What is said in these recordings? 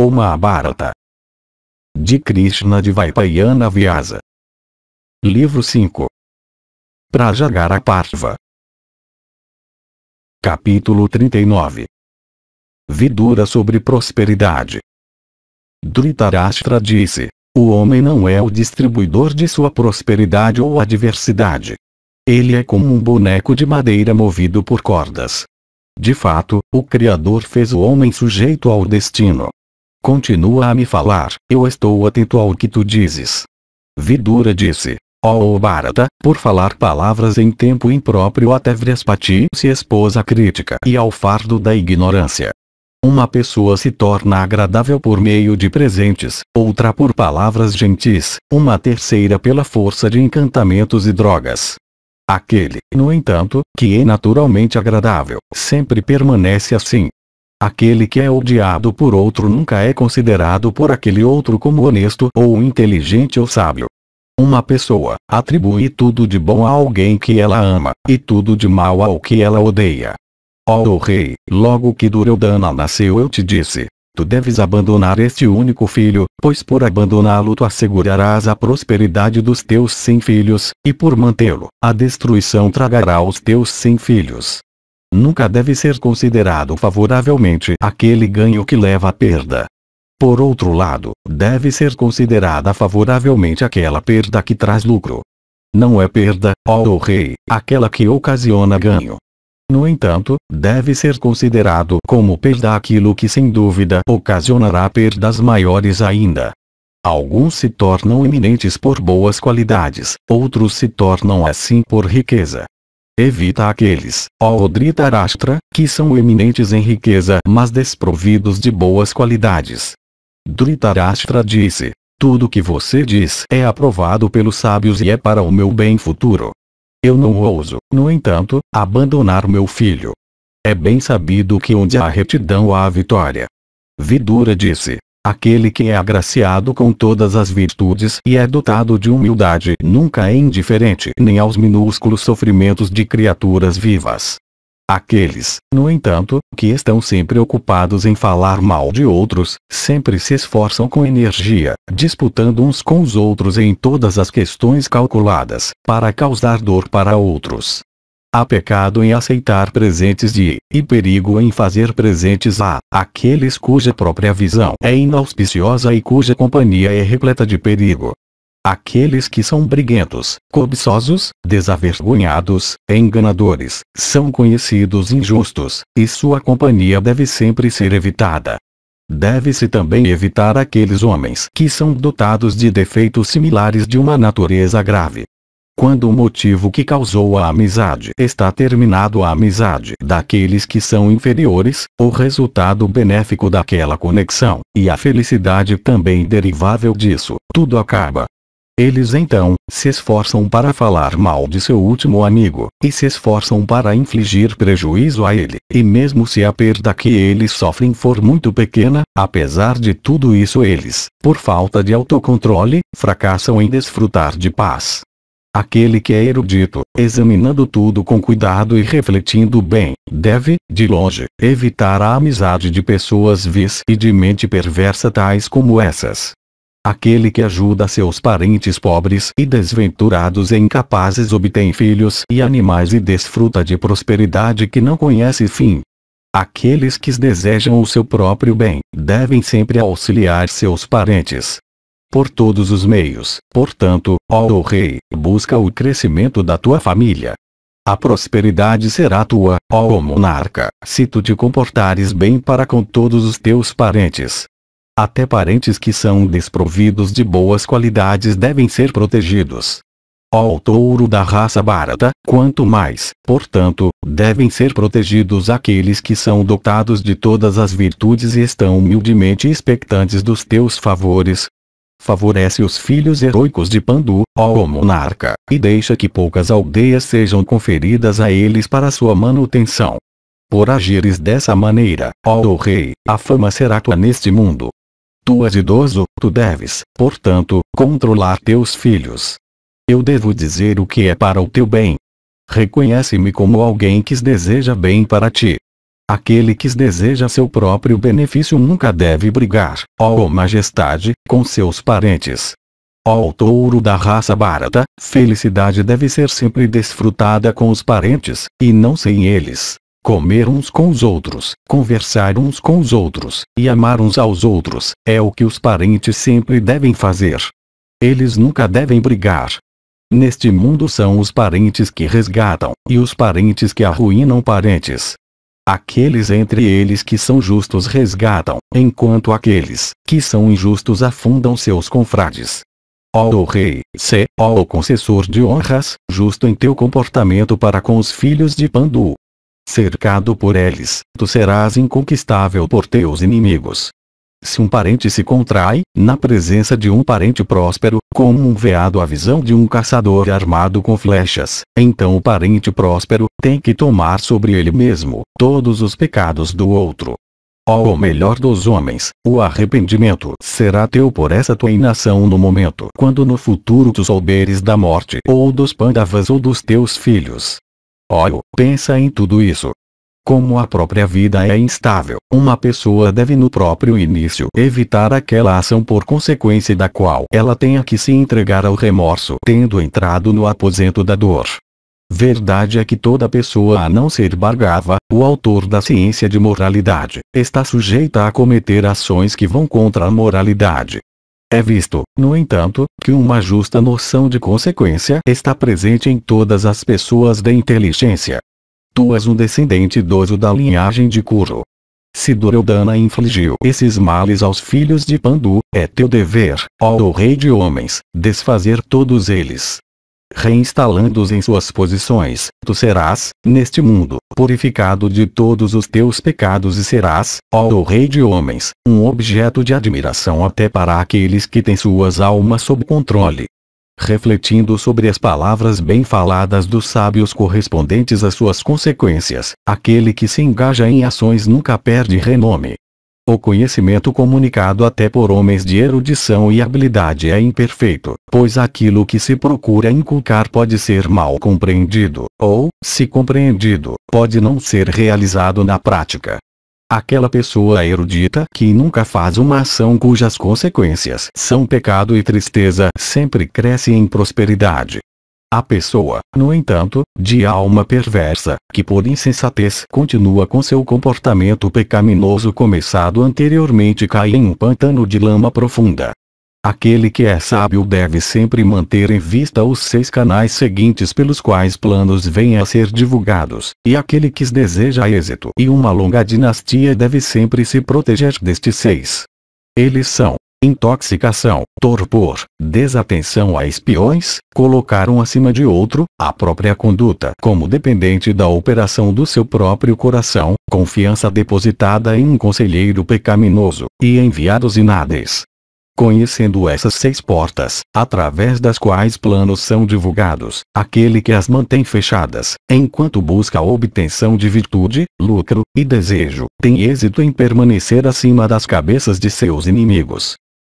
O Mahabharata. De Krishna Dvaipayana Vyasa. Livro 5. Prajagaraparva. Capítulo 39. Vidura sobre prosperidade. Dhritarashtra disse: o homem não é o distribuidor de sua prosperidade ou adversidade. Ele é como um boneco de madeira movido por cordas. De fato, o Criador fez o homem sujeito ao destino. Continua a me falar, eu estou atento ao que tu dizes. Vidura disse: ó Bharata, por falar palavras em tempo impróprio até Vrihaspati se expôs à crítica e ao fardo da ignorância. Uma pessoa se torna agradável por meio de presentes, outra por palavras gentis, uma terceira pela força de encantamentos e drogas. Aquele, no entanto, que é naturalmente agradável, sempre permanece assim. Aquele que é odiado por outro nunca é considerado por aquele outro como honesto ou inteligente ou sábio. Uma pessoa atribui tudo de bom a alguém que ela ama, e tudo de mal ao que ela odeia. Ó rei, logo que Duryodhana nasceu eu te disse: tu deves abandonar este único filho, pois por abandoná-lo tu assegurarás a prosperidade dos teus 100 filhos, e por mantê-lo, a destruição tragará aos teus 100 filhos. Nunca deve ser considerado favoravelmente aquele ganho que leva à perda. Por outro lado, deve ser considerada favoravelmente aquela perda que traz lucro. Não é perda, ó rei, aquela que ocasiona ganho. No entanto, deve ser considerado como perda aquilo que sem dúvida ocasionará perdas maiores ainda. Alguns se tornam eminentes por boas qualidades, outros se tornam assim por riqueza. Evita aqueles, ó Dhritarashtra, que são eminentes em riqueza mas desprovidos de boas qualidades. Dhritarashtra disse: tudo que você diz é aprovado pelos sábios e é para o meu bem futuro. Eu não ouso, no entanto, abandonar meu filho. É bem sabido que onde há retidão há vitória. Vidura disse: aquele que é agraciado com todas as virtudes e é dotado de humildade nunca é indiferente nem aos minúsculos sofrimentos de criaturas vivas. Aqueles, no entanto, que estão sempre ocupados em falar mal de outros, sempre se esforçam com energia, disputando uns com os outros em todas as questões calculadas, para causar dor para outros. Há pecado em aceitar presentes e perigo em fazer presentes a aqueles cuja própria visão é inauspiciosa e cuja companhia é repleta de perigo. Aqueles que são briguentos, cobiçosos, desavergonhados, enganadores, são conhecidos injustos, e sua companhia deve sempre ser evitada. Deve-se também evitar aqueles homens que são dotados de defeitos similares de uma natureza grave. Quando o motivo que causou a amizade está terminado a amizade daqueles que são inferiores, o resultado benéfico daquela conexão, e a felicidade também derivável disso, tudo acaba. Eles então, se esforçam para falar mal de seu último amigo, e se esforçam para infligir prejuízo a ele, e mesmo se a perda que eles sofrem for muito pequena, apesar de tudo isso eles, por falta de autocontrole, fracassam em desfrutar de paz. Aquele que é erudito, examinando tudo com cuidado e refletindo bem, deve, de longe, evitar a amizade de pessoas vis e de mente perversa tais como essas. Aquele que ajuda seus parentes pobres e desventurados e incapazes obtém filhos e animais e desfruta de prosperidade que não conhece fim. Aqueles que desejam o seu próprio bem, devem sempre auxiliar seus parentes. Por todos os meios, portanto, ó rei, busca o crescimento da tua família. A prosperidade será tua, ó monarca, se tu te comportares bem para com todos os teus parentes. Até parentes que são desprovidos de boas qualidades devem ser protegidos. Ó touro da raça Bharata, quanto mais, portanto, devem ser protegidos aqueles que são dotados de todas as virtudes e estão humildemente expectantes dos teus favores. Favorece os filhos heroicos de Pandu, ó monarca, e deixa que poucas aldeias sejam conferidas a eles para sua manutenção. Por agires dessa maneira, ó rei, a fama será tua neste mundo. Tu és idoso, tu deves, portanto, controlar teus filhos. Eu devo dizer o que é para o teu bem. Reconhece-me como alguém que deseja bem para ti. Aquele que deseja seu próprio benefício nunca deve brigar, ó majestade, com seus parentes. Ó touro da raça Bharata, felicidade deve ser sempre desfrutada com os parentes, e não sem eles. Comer uns com os outros, conversar uns com os outros, e amar uns aos outros, é o que os parentes sempre devem fazer. Eles nunca devem brigar. Neste mundo são os parentes que resgatam, e os parentes que arruinam parentes. Aqueles entre eles que são justos resgatam, enquanto aqueles que são injustos afundam seus confrades. Ó rei, ó concessor de honras, justo em teu comportamento para com os filhos de Pandu. Cercado por eles, tu serás inconquistável por teus inimigos. Se um parente se contrai, na presença de um parente próspero, como um veado à visão de um caçador armado com flechas, então o parente próspero tem que tomar sobre ele mesmo todos os pecados do outro. Ó o melhor dos homens, o arrependimento será teu por essa tua inação no momento quando no futuro tu souberes da morte ou dos Pandavas ou dos teus filhos. Ó, pensa em tudo isso. Como a própria vida é instável, uma pessoa deve no próprio início evitar aquela ação por consequência da qual ela tenha que se entregar ao remorso tendo entrado no aposento da dor. Verdade é que toda pessoa a não ser Bhargava, o autor da ciência de moralidade, está sujeita a cometer ações que vão contra a moralidade. É visto, no entanto, que uma justa noção de consequência está presente em todas as pessoas da inteligência. Tu és um descendente idoso da linhagem de Kuru. Se Duryodhana infligiu esses males aos filhos de Pandu, é teu dever, ó rei de homens, desfazer todos eles. Reinstalando-os em suas posições, tu serás, neste mundo, purificado de todos os teus pecados e serás, ó rei de homens, um objeto de admiração até para aqueles que têm suas almas sob controle. Refletindo sobre as palavras bem faladas dos sábios correspondentes às suas consequências, aquele que se engaja em ações nunca perde renome. O conhecimento comunicado até por homens de erudição e habilidade é imperfeito, pois aquilo que se procura inculcar pode ser mal compreendido, ou, se compreendido, pode não ser realizado na prática. Aquela pessoa erudita que nunca faz uma ação cujas consequências são pecado e tristeza sempre cresce em prosperidade. A pessoa, no entanto, de alma perversa, que por insensatez continua com seu comportamento pecaminoso começado anteriormente cai em um pântano de lama profunda. Aquele que é sábio deve sempre manter em vista os 6 canais seguintes pelos quais planos vêm a ser divulgados, e aquele que deseja êxito e uma longa dinastia deve sempre se proteger destes 6. Eles são: intoxicação, torpor, desatenção a espiões, colocar um acima de outro, a própria conduta como dependente da operação do seu próprio coração, confiança depositada em um conselheiro pecaminoso, e enviados inádeis. Conhecendo essas 6 portas, através das quais planos são divulgados, aquele que as mantém fechadas, enquanto busca a obtenção de virtude, lucro e desejo, tem êxito em permanecer acima das cabeças de seus inimigos.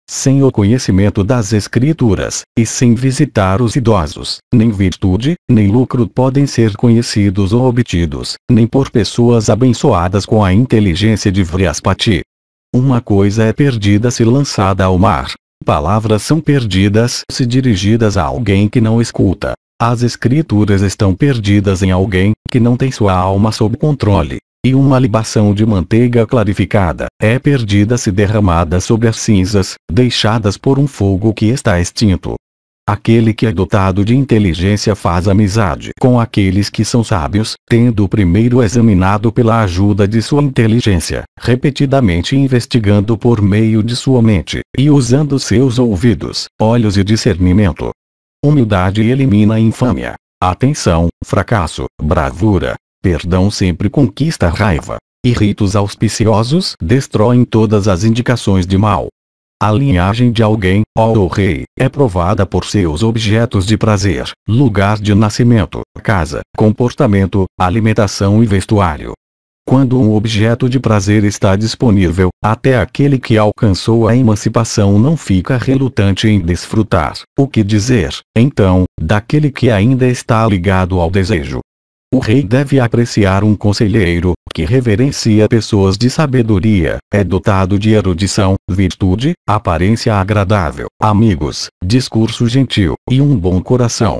Sem o conhecimento das Escrituras, e sem visitar os idosos, nem virtude, nem lucro podem ser conhecidos ou obtidos, nem por pessoas abençoadas com a inteligência de Vrihaspati. Uma coisa é perdida se lançada ao mar. Palavras são perdidas se dirigidas a alguém que não escuta. As Escrituras estão perdidas em alguém que não tem sua alma sob controle. E uma libação de manteiga clarificada é perdida se derramada sobre as cinzas, deixadas por um fogo que está extinto. Aquele que é dotado de inteligência faz amizade com aqueles que são sábios, tendo primeiro examinado pela ajuda de sua inteligência, repetidamente investigando por meio de sua mente, e usando seus ouvidos, olhos e discernimento. Humildade elimina a infâmia. Atenção, fracasso, bravura. Perdão sempre conquista a raiva. E ritos auspiciosos destroem todas as indicações de mal. A linhagem de alguém, ó rei, é provada por seus objetos de prazer, lugar de nascimento, casa, comportamento, alimentação e vestuário. Quando um objeto de prazer está disponível, até aquele que alcançou a emancipação não fica relutante em desfrutar. O que dizer, então, daquele que ainda está ligado ao desejo? O rei deve apreciar um conselheiro, que reverencia pessoas de sabedoria, é dotado de erudição, virtude, aparência agradável, amigos, discurso gentil, e um bom coração.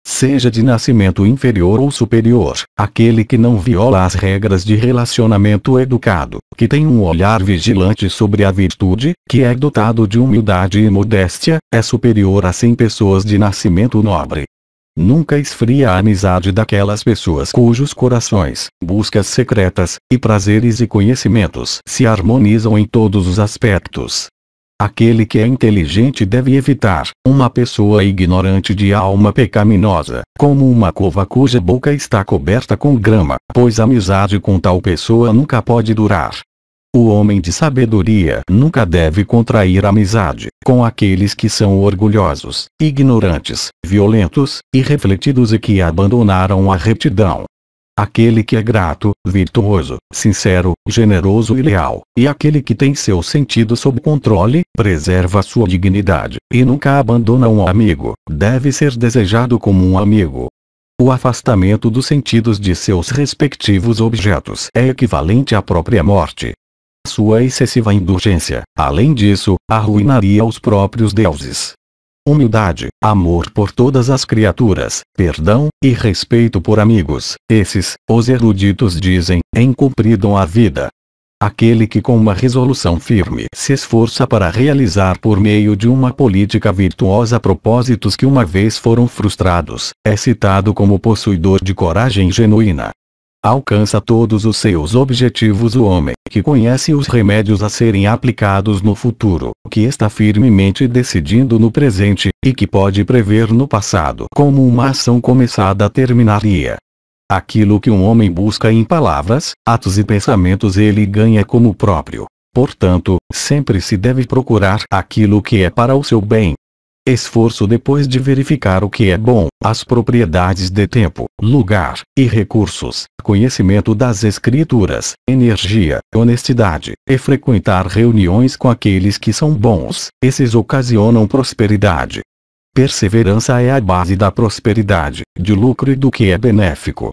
Seja de nascimento inferior ou superior, aquele que não viola as regras de relacionamento educado, que tem um olhar vigilante sobre a virtude, que é dotado de humildade e modéstia, é superior a 100 pessoas de nascimento nobre. Nunca esfria a amizade daquelas pessoas cujos corações, buscas secretas, e prazeres e conhecimentos se harmonizam em todos os aspectos. Aquele que é inteligente deve evitar uma pessoa ignorante de alma pecaminosa, como uma cova cuja boca está coberta com grama, pois a amizade com tal pessoa nunca pode durar. O homem de sabedoria nunca deve contrair amizade com aqueles que são orgulhosos, ignorantes, violentos, irrefletidos e que abandonaram a retidão. Aquele que é grato, virtuoso, sincero, generoso e leal, e aquele que tem seu sentido sob controle, preserva sua dignidade, e nunca abandona um amigo, deve ser desejado como um amigo. O afastamento dos sentidos de seus respectivos objetos é equivalente à própria morte. Sua excessiva indulgência, além disso, arruinaria os próprios deuses. Humildade, amor por todas as criaturas, perdão, e respeito por amigos, esses, os eruditos dizem, encumpriram a vida. Aquele que com uma resolução firme se esforça para realizar por meio de uma política virtuosa propósitos que uma vez foram frustrados, é citado como possuidor de coragem genuína. Alcança todos os seus objetivos o homem que conhece os remédios a serem aplicados no futuro, que está firmemente decidindo no presente, e que pode prever no passado como uma ação começada terminaria. Aquilo que um homem busca em palavras, atos e pensamentos ele ganha como próprio. Portanto, sempre se deve procurar aquilo que é para o seu bem. Esforço depois de verificar o que é bom, as propriedades de tempo, lugar, e recursos, conhecimento das escrituras, energia, honestidade, e frequentar reuniões com aqueles que são bons, esses ocasionam prosperidade. Perseverança é a base da prosperidade, de lucro e do que é benéfico.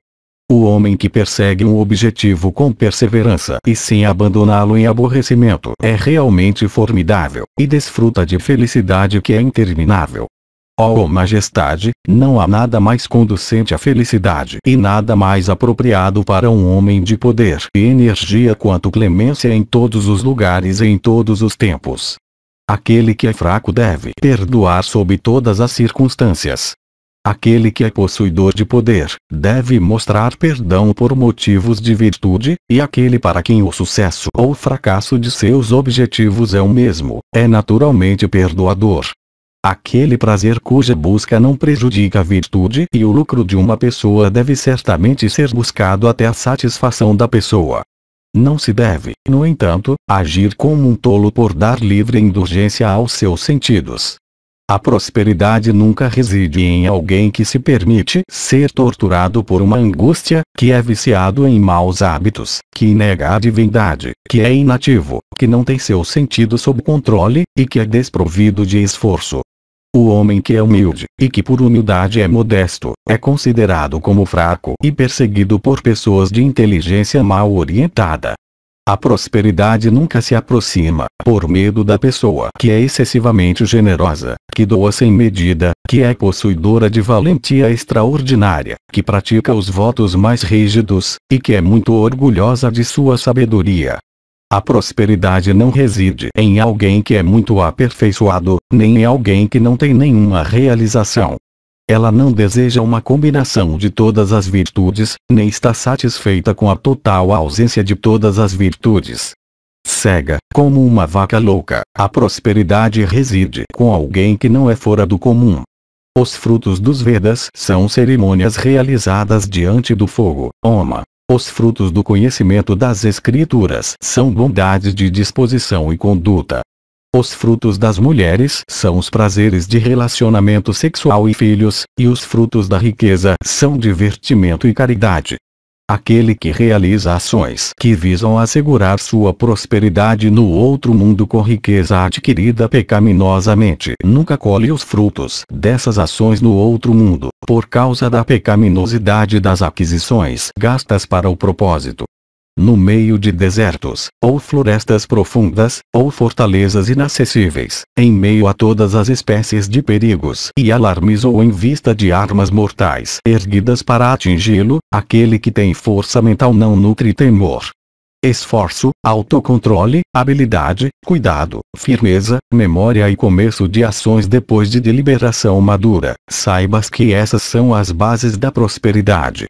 O homem que persegue um objetivo com perseverança e sem abandoná-lo em aborrecimento é realmente formidável, e desfruta de felicidade que é interminável. Ó Majestade, não há nada mais conducente à felicidade e nada mais apropriado para um homem de poder e energia quanto clemência em todos os lugares e em todos os tempos. Aquele que é fraco deve perdoar sob todas as circunstâncias. Aquele que é possuidor de poder, deve mostrar perdão por motivos de virtude, e aquele para quem o sucesso ou fracasso de seus objetivos é o mesmo, é naturalmente perdoador. Aquele prazer cuja busca não prejudica a virtude e o lucro de uma pessoa deve certamente ser buscado até a satisfação da pessoa. Não se deve, no entanto, agir como um tolo por dar livre indulgência aos seus sentidos. A prosperidade nunca reside em alguém que se permite ser torturado por uma angústia, que é viciado em maus hábitos, que nega a divindade, que é inativo, que não tem seu sentido sob controle, e que é desprovido de esforço. O homem que é humilde, e que por humildade é modesto, é considerado como fraco e perseguido por pessoas de inteligência mal orientada. A prosperidade nunca se aproxima, por medo da pessoa que é excessivamente generosa, que doa sem medida, que é possuidora de valentia extraordinária, que pratica os votos mais rígidos, e que é muito orgulhosa de sua sabedoria. A prosperidade não reside em alguém que é muito aperfeiçoado, nem em alguém que não tem nenhuma realização. Ela não deseja uma combinação de todas as virtudes, nem está satisfeita com a total ausência de todas as virtudes. Cega, como uma vaca louca, a prosperidade reside com alguém que não é fora do comum. Os frutos dos Vedas são cerimônias realizadas diante do fogo, Homa. Os frutos do conhecimento das Escrituras são bondades de disposição e conduta. Os frutos das mulheres são os prazeres de relacionamento sexual e filhos, e os frutos da riqueza são divertimento e caridade. aquele que realiza ações que visam assegurar sua prosperidade no outro mundo com riqueza adquirida pecaminosamente, nunca colhe os frutos dessas ações no outro mundo, por causa da pecaminosidade das aquisições gastas para o propósito. No meio de desertos, ou florestas profundas, ou fortalezas inacessíveis, em meio a todas as espécies de perigos e alarmes ou em vista de armas mortais erguidas para atingi-lo, aquele que tem força mental não nutre temor. Esforço, autocontrole, habilidade, cuidado, firmeza, memória e começo de ações depois de deliberação madura, saibas que essas são as bases da prosperidade.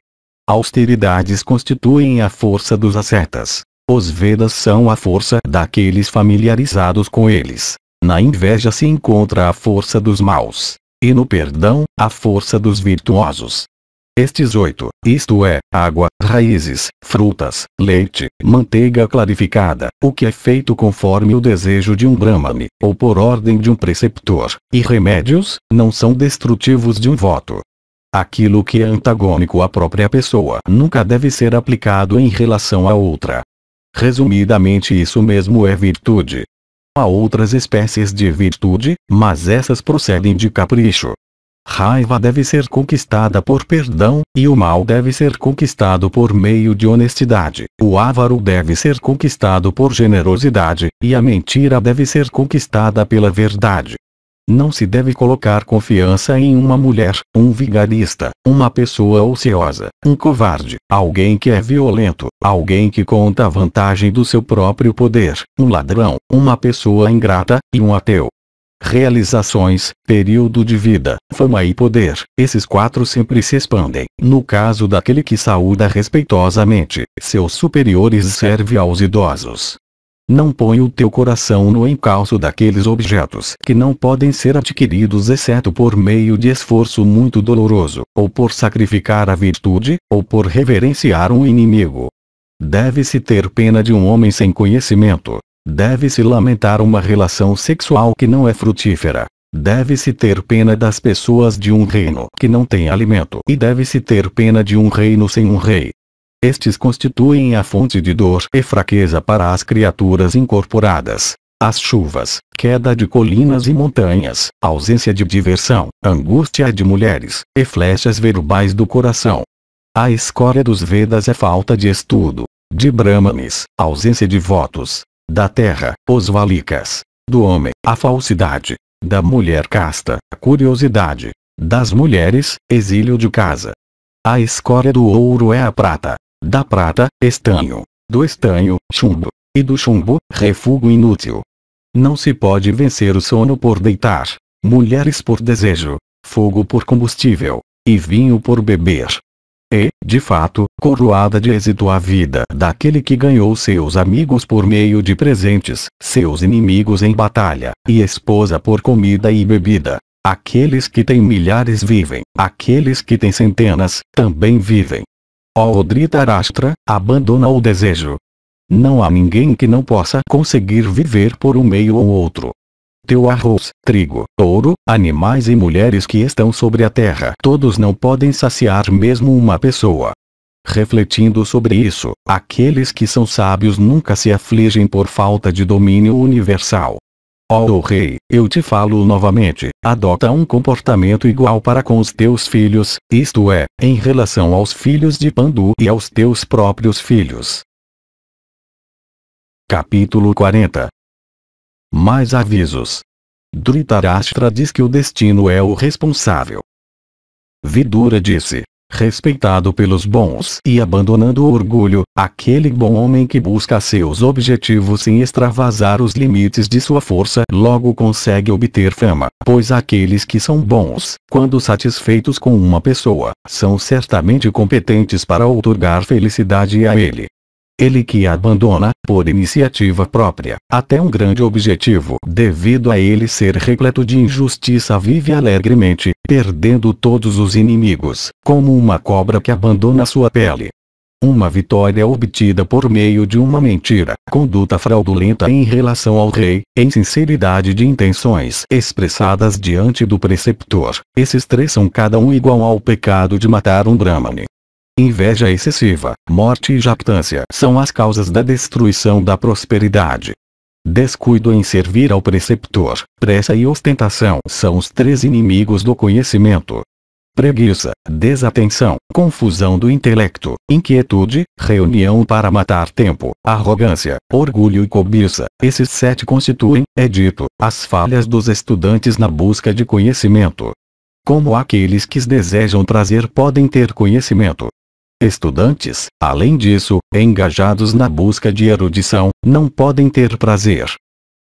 Austeridades constituem a força dos ascetas. Os Vedas são a força daqueles familiarizados com eles. Na inveja se encontra a força dos maus. E no perdão, a força dos virtuosos. Estes 8, isto é, água, raízes, frutas, leite, manteiga clarificada, o que é feito conforme o desejo de um brahmane, ou por ordem de um preceptor, e remédios, não são destrutivos de um voto. Aquilo que é antagônico à própria pessoa nunca deve ser aplicado em relação a outra. Resumidamente, isso mesmo é virtude. Há outras espécies de virtude, mas essas procedem de capricho. Raiva deve ser conquistada por perdão, e o mal deve ser conquistado por meio de honestidade. O avaro deve ser conquistado por generosidade, e a mentira deve ser conquistada pela verdade. Não se deve colocar confiança em uma mulher, um vigarista, uma pessoa ociosa, um covarde, alguém que é violento, alguém que conta a vantagem do seu próprio poder, um ladrão, uma pessoa ingrata, e um ateu. Realizações, período de vida, fama e poder, esses 4 sempre se expandem. No caso daquele que saúda respeitosamente seus superiores e serve aos idosos. Não põe o teu coração no encalço daqueles objetos que não podem ser adquiridos exceto por meio de esforço muito doloroso, ou por sacrificar a virtude, ou por reverenciar um inimigo. Deve-se ter pena de um homem sem conhecimento. Deve-se lamentar uma relação sexual que não é frutífera. Deve-se ter pena das pessoas de um reino que não tem alimento. E deve-se ter pena de um reino sem um rei. Estes constituem a fonte de dor e fraqueza para as criaturas incorporadas. As chuvas, queda de colinas e montanhas, ausência de diversão, angústia de mulheres, e flechas verbais do coração. A escória dos Vedas é falta de estudo. De Brahmanes, ausência de votos. Da terra, os Valikas. Do homem, a falsidade. Da mulher casta, a curiosidade. Das mulheres, exílio de casa. A escória do ouro é a prata. Da prata, estanho. Do estanho, chumbo. E do chumbo, refúgio inútil. Não se pode vencer o sono por deitar, mulheres por desejo, fogo por combustível, e vinho por beber. E, de fato, coroada de êxito a vida daquele que ganhou seus amigos por meio de presentes, seus inimigos em batalha, e esposa por comida e bebida. Aqueles que têm milhares vivem, aqueles que têm centenas, também vivem. Ó Dhritarashtra, abandona o desejo. Não há ninguém que não possa conseguir viver por um meio ou outro. Teu arroz, trigo, ouro, animais e mulheres que estão sobre a terra, todos não podem saciar mesmo uma pessoa. Refletindo sobre isso, aqueles que são sábios nunca se afligem por falta de domínio universal. Ó rei, eu te falo novamente, adota um comportamento igual para com os teus filhos, isto é, em relação aos filhos de Pandu e aos teus próprios filhos. Capítulo 40. Mais avisos. Dhritarashtra diz que o destino é o responsável. Vidura disse: respeitado pelos bons e abandonando o orgulho, aquele bom homem que busca seus objetivos sem extravasar os limites de sua força logo consegue obter fama, pois aqueles que são bons, quando satisfeitos com uma pessoa, são certamente competentes para outorgar felicidade a ele. Ele que abandona, por iniciativa própria, até um grande objetivo, devido a ele ser repleto de injustiça, vive alegremente, perdendo todos os inimigos, como uma cobra que abandona sua pele. Uma vitória obtida por meio de uma mentira, conduta fraudulenta em relação ao rei, insinceridade de intenções expressadas diante do preceptor. Esses 3 são cada um igual ao pecado de matar um brahmane. inveja excessiva, morte e jactância são as causas da destruição da prosperidade. Descuido em servir ao preceptor, pressa e ostentação são os 3 inimigos do conhecimento. Preguiça, desatenção, confusão do intelecto, inquietude, reunião para matar tempo, arrogância, orgulho e cobiça, esses 7 constituem, é dito, as falhas dos estudantes na busca de conhecimento. Como aqueles que desejam prazer podem ter conhecimento? Estudantes, além disso, engajados na busca de erudição, não podem ter prazer.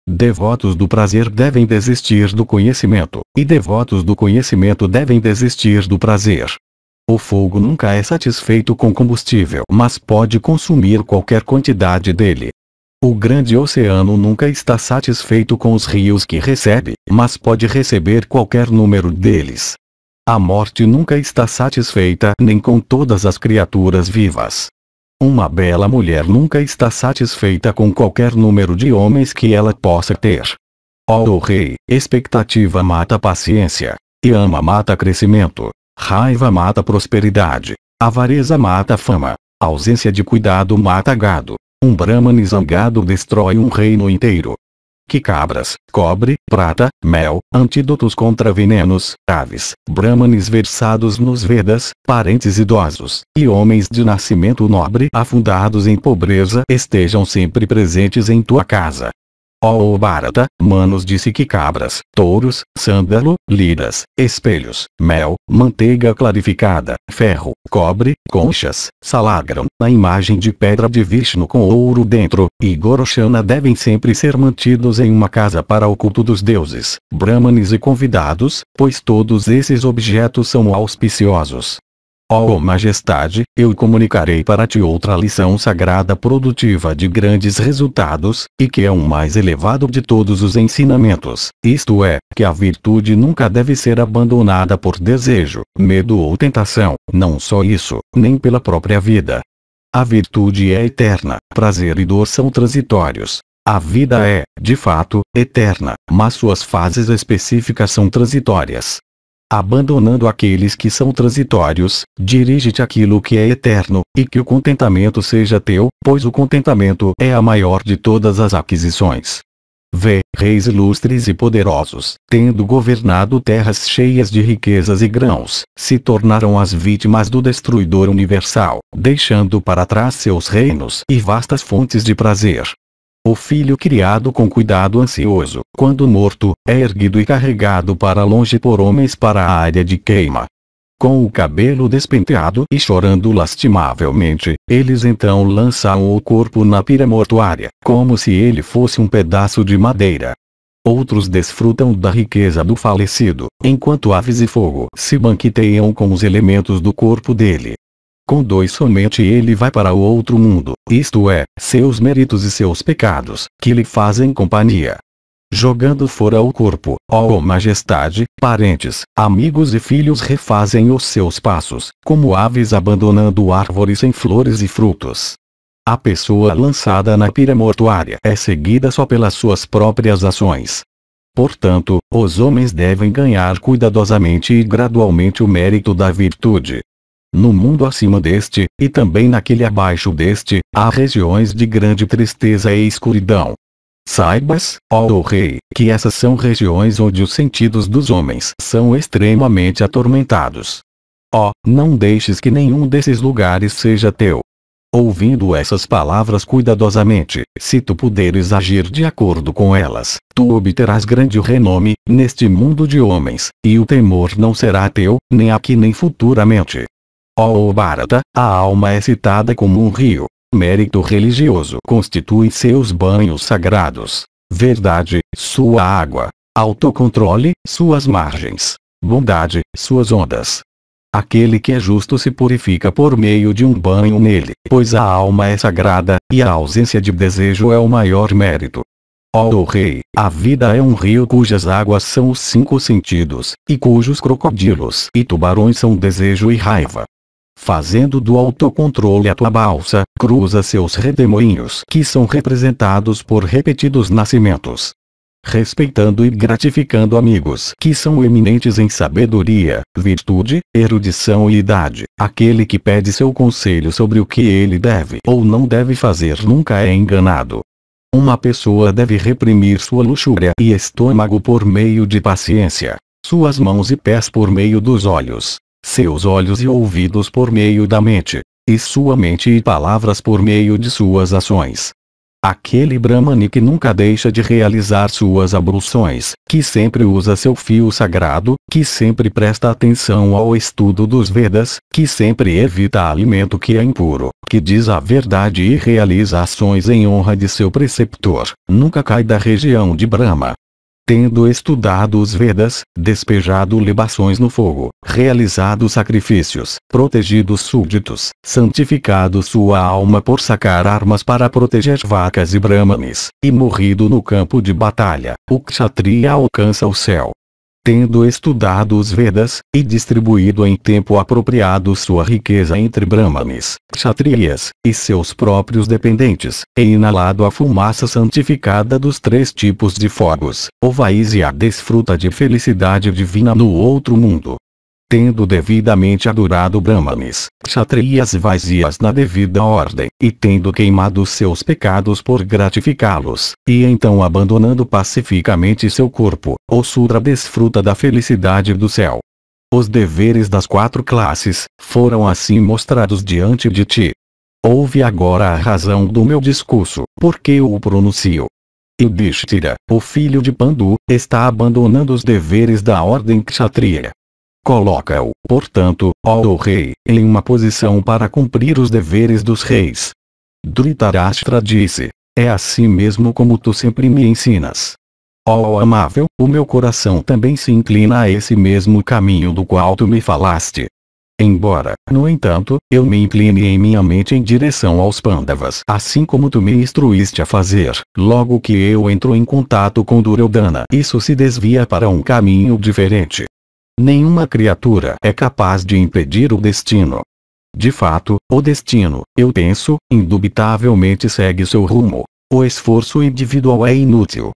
Devotos do prazer devem desistir do conhecimento, e devotos do conhecimento devem desistir do prazer. O fogo nunca é satisfeito com combustível, mas pode consumir qualquer quantidade dele. O grande oceano nunca está satisfeito com os rios que recebe, mas pode receber qualquer número deles. A morte nunca está satisfeita nem com todas as criaturas vivas. Uma bela mulher nunca está satisfeita com qualquer número de homens que ela possa ter. Ó rei, expectativa mata paciência, e ama mata crescimento, raiva mata prosperidade, avareza mata fama, ausência de cuidado mata gado, um brahmane zangado destrói um reino inteiro. Que cabras, cobre, prata, mel, antídotos contra venenos, aves, brahmanes versados nos Vedas, parentes idosos, e homens de nascimento nobre afundados em pobreza estejam sempre presentes em tua casa. Ó Bharata, manos disse que cabras, touros, sândalo, liras, espelhos, mel, manteiga clarificada, ferro, cobre, conchas, salagram, a imagem de pedra de Vishnu com ouro dentro, e Goroshana devem sempre ser mantidos em uma casa para o culto dos deuses, brahmanes e convidados, pois todos esses objetos são auspiciosos. Ó Majestade, eu comunicarei para ti outra lição sagrada produtiva de grandes resultados, e que é o mais elevado de todos os ensinamentos, isto é, que a virtude nunca deve ser abandonada por desejo, medo ou tentação, não só isso, nem pela própria vida. A virtude é eterna, prazer e dor são transitórios. A vida é, de fato, eterna, mas suas fases específicas são transitórias. Abandonando aqueles que são transitórios, dirige-te àquilo que é eterno, e que o contentamento seja teu, pois o contentamento é a maior de todas as aquisições. Vê, reis ilustres e poderosos, tendo governado terras cheias de riquezas e grãos, se tornaram as vítimas do destruidor universal, deixando para trás seus reinos e vastas fontes de prazer. O filho criado com cuidado ansioso, quando morto, é erguido e carregado para longe por homens para a área de queima. Com o cabelo despenteado e chorando lastimavelmente, eles então lançam o corpo na pira mortuária, como se ele fosse um pedaço de madeira. Outros desfrutam da riqueza do falecido, enquanto aves e fogo se banqueteiam com os elementos do corpo dele. Com 2 somente ele vai para o outro mundo, isto é, seus méritos e seus pecados, que lhe fazem companhia. Jogando fora o corpo, ó Majestade, parentes, amigos e filhos refazem os seus passos, como aves abandonando árvores sem flores e frutos. A pessoa lançada na pira mortuária é seguida só pelas suas próprias ações. Portanto, os homens devem ganhar cuidadosamente e gradualmente o mérito da virtude. No mundo acima deste, e também naquele abaixo deste, há regiões de grande tristeza e escuridão. Saibas, ó rei, que essas são regiões onde os sentidos dos homens são extremamente atormentados. Ó, não deixes que nenhum desses lugares seja teu. Ouvindo essas palavras cuidadosamente, se tu puderes agir de acordo com elas, tu obterás grande renome, neste mundo de homens, e o temor não será teu, nem aqui nem futuramente. Ó Bharata, a alma é citada como um rio. Mérito religioso constitui seus banhos sagrados. Verdade, sua água. Autocontrole, suas margens. Bondade, suas ondas. Aquele que é justo se purifica por meio de um banho nele, pois a alma é sagrada, e a ausência de desejo é o maior mérito. Ó rei, a vida é um rio cujas águas são os 5 sentidos, e cujos crocodilos e tubarões são desejo e raiva. Fazendo do autocontrole a tua balsa, cruza seus redemoinhos que são representados por repetidos nascimentos. respeitando e gratificando amigos que são eminentes em sabedoria, virtude, erudição e idade. Aquele que pede seu conselho sobre o que ele deve ou não deve fazer nunca é enganado. Uma pessoa deve reprimir sua luxúria e estômago por meio de paciência, suas mãos e pés por meio dos olhos, seus olhos e ouvidos por meio da mente, e sua mente e palavras por meio de suas ações. Aquele Brahmane que nunca deixa de realizar suas abluções, que sempre usa seu fio sagrado, que sempre presta atenção ao estudo dos Vedas, que sempre evita alimento que é impuro, que diz a verdade e realiza ações em honra de seu preceptor, nunca cai da região de Brahma. Tendo estudado os Vedas, despejado libações no fogo, realizado sacrifícios, protegido súditos, santificado sua alma por sacar armas para proteger vacas e brahmanes, e morrido no campo de batalha, o kshatriya alcança o céu. Tendo estudado os Vedas, e distribuído em tempo apropriado sua riqueza entre brahmanes, kshatriyas, e seus próprios dependentes, e inalado a fumaça santificada dos 3 tipos de fogos, o Vaisya desfruta de felicidade divina no outro mundo. Tendo devidamente adorado brahmanes, kshatriyas e vaisyas na devida ordem, e tendo queimado seus pecados por gratificá-los, e então abandonando pacificamente seu corpo, o Sudra desfruta da felicidade do céu. Os deveres das 4 classes foram assim mostrados diante de ti. Ouve agora a razão do meu discurso, porque eu o pronuncio. Yudhishthira, o filho de Pandu, está abandonando os deveres da ordem kshatriya. Coloca-o, portanto, ó rei, em uma posição para cumprir os deveres dos reis. Dhritarashtra disse: é assim mesmo como tu sempre me ensinas. Ó amável, o meu coração também se inclina a esse mesmo caminho do qual tu me falaste. Embora, no entanto, eu me incline em minha mente em direção aos Pandavas, assim como tu me instruíste a fazer, logo que eu entro em contato com Duryodhana, isso se desvia para um caminho diferente. Nenhuma criatura é capaz de impedir o destino. De fato, o destino, eu penso, indubitavelmente segue seu rumo. O esforço individual é inútil.